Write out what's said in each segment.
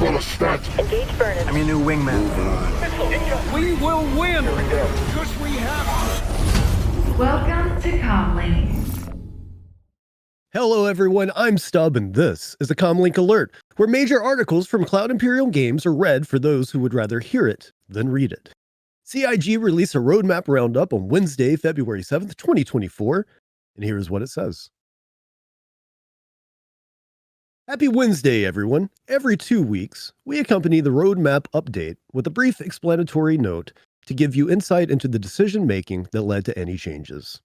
gonna start. Engage Vernon. I'm your new wingman. We will win! Because we have... Welcome to CommLink. Hello everyone, I'm Stub and this is a CommLink Alert, where major articles from Cloud Imperium Games are read for those who would rather hear it than read it. CIG released a Roadmap Roundup on Wednesday, February 7th, 2024, and here is what it says. Happy Wednesday, everyone. Every 2 weeks, we accompany the Roadmap update with a brief explanatory note to give you insight into the decision-making that led to any changes.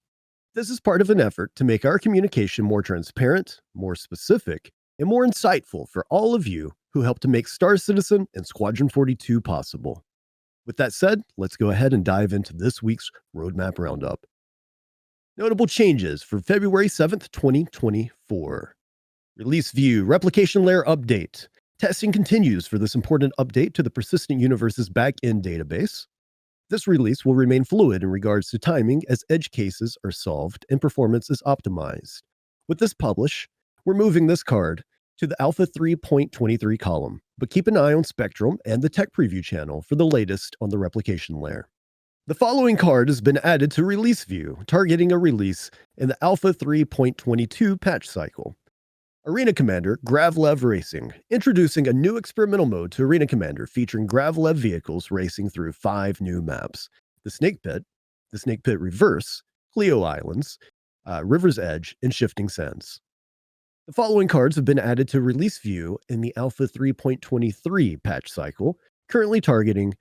This is part of an effort to make our communication more transparent, more specific, and more insightful for all of you who helped to make Star Citizen and Squadron 42 possible. With that said, let's go ahead and dive into this week's Roadmap Roundup. Notable changes for February 7th, 2024. Release View Replication Layer Update. Testing continues for this important update to the Persistent Universe's back-end database. This release will remain fluid in regards to timing as edge cases are solved and performance is optimized. With this publish, we're moving this card to the Alpha 3.23 column, but keep an eye on Spectrum and the Tech Preview channel for the latest on the replication layer. The following card has been added to Release View, targeting a release in the Alpha 3.22 patch cycle. Arena Commander Gravlev Racing, introducing a new experimental mode to Arena Commander featuring Gravlev vehicles racing through 5 new maps: the Snake Pit Reverse, Cleo Islands, River's Edge, and Shifting Sands. The following cards have been added to Release View in the Alpha 3.23 patch cycle, currently targeting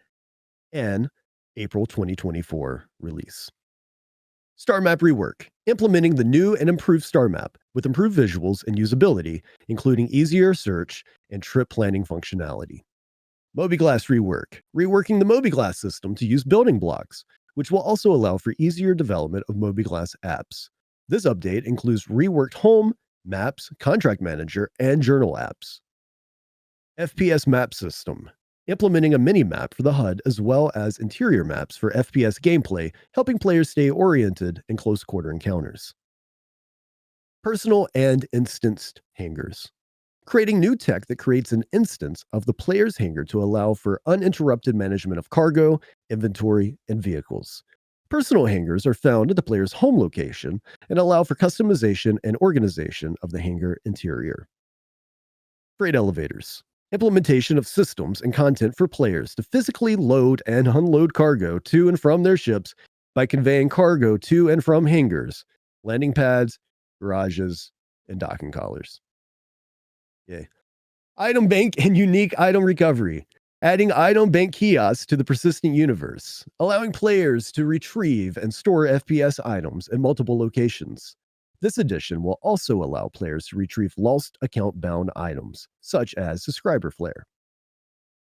an April 2024 release. Star Map Rework, implementing the new and improved Star Map with improved visuals and usability, including easier search and trip planning functionality. Mobiglass Rework, reworking the Mobiglass system to use building blocks, which will also allow for easier development of Mobiglass apps. This update includes reworked Home, Maps, Contract Manager, and Journal apps. FPS Map System, implementing a mini-map for the HUD as well as interior maps for FPS gameplay, helping players stay oriented in close-quarter encounters. Personal and instanced hangars, creating new tech that creates an instance of the player's hangar to allow for uninterrupted management of cargo, inventory, and vehicles. Personal hangars are found at the player's home location and allow for customization and organization of the hangar interior. Freight elevators, implementation of systems and content for players to physically load and unload cargo to and from their ships by conveying cargo to and from hangars, landing pads, garages, and docking collars. Yay. Item bank and unique item recovery, adding item bank kiosks to the Persistent Universe, allowing players to retrieve and store FPS items in multiple locations. This addition will also allow players to retrieve lost account-bound items, such as subscriber flare.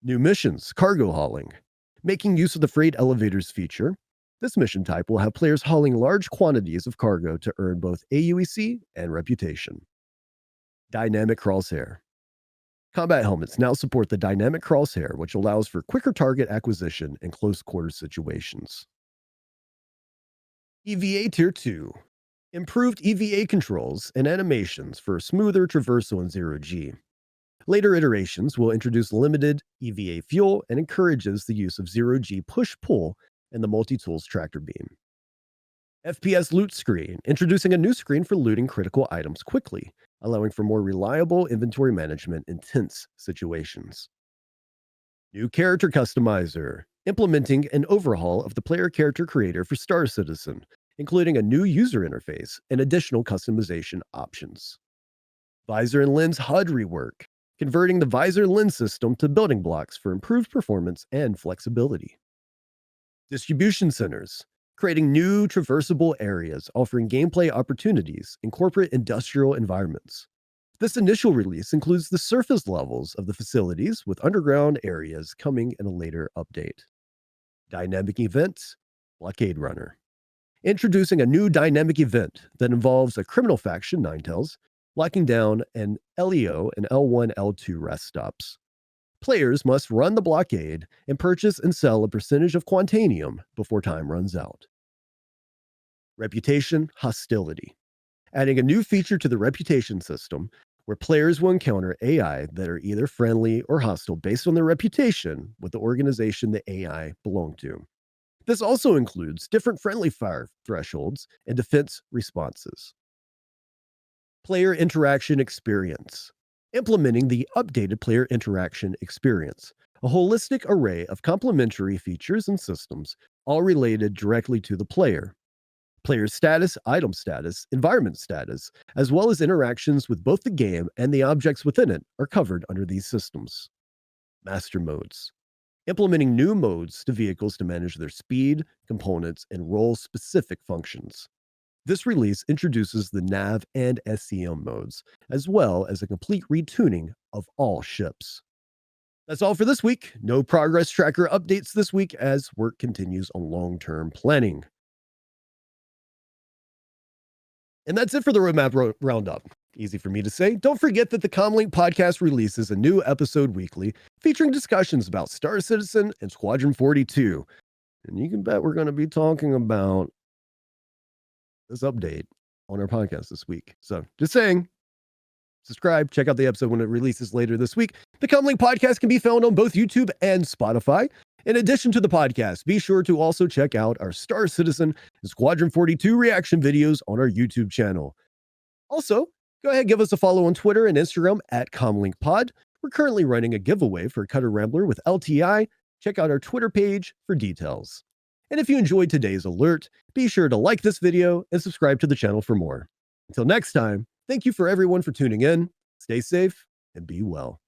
New missions, cargo hauling. Making use of the freight elevators feature, this mission type will have players hauling large quantities of cargo to earn both AUEC and reputation. Dynamic crosshair. Combat helmets now support the dynamic crosshair, which allows for quicker target acquisition in close-quarter situations. EVA Tier 2. Improved EVA controls and animations for smoother traversal in 0G. Later iterations will introduce limited EVA fuel and encourages the use of 0G push-pull and the multi-tools tractor beam. FPS loot screen, introducing a new screen for looting critical items quickly, allowing for more reliable inventory management in tense situations. New character customizer, implementing an overhaul of the player character creator for Star Citizen, including a new user interface and additional customization options. Visor and lens HUD rework, converting the visor lens system to building blocks for improved performance and flexibility. Distribution centers, creating new traversable areas offering gameplay opportunities in corporate industrial environments. This initial release includes the surface levels of the facilities, with underground areas coming in a later update. Dynamic events, Blockade Runner. Introducing a new dynamic event that involves a criminal faction, Ninetales, locking down an LEO and L1, L2 rest stops. Players must run the blockade and purchase and sell a percentage of Quantanium before time runs out. Reputation Hostility. Adding a new feature to the reputation system where players will encounter AI that are either friendly or hostile based on their reputation with the organization the AI belonged to. This also includes different friendly fire thresholds and defense responses. Player interaction experience. Implementing the updated player interaction experience, a holistic array of complementary features and systems, all related directly to the player. Player status, item status, environment status, as well as interactions with both the game and the objects within it are covered under these systems. Master modes. Implementing new modes to vehicles to manage their speed, components, and role-specific functions. This release introduces the nav and SCM modes, as well as a complete retuning of all ships. That's all for this week. No progress tracker updates this week as work continues on long-term planning. And that's it for the Roadmap Roundup. Easy for me to say. Don't forget that the CommLink Podcast releases a new episode weekly featuring discussions about Star Citizen and Squadron 42. And you can bet we're going to be talking about this update on our podcast this week. So just saying, subscribe, check out the episode when it releases later this week. The CommLink Podcast can be found on both YouTube and Spotify. In addition to the podcast, be sure to also check out our Star Citizen and Squadron 42 reaction videos on our YouTube channel. Also, go ahead and give us a follow on Twitter and Instagram at CommLink Pod. We're currently running a giveaway for Cutter Rambler with LTI. Check out our Twitter page for details. And if you enjoyed today's alert, be sure to like this video and subscribe to the channel for more. Until next time, thank you for everyone for tuning in. Stay safe and be well.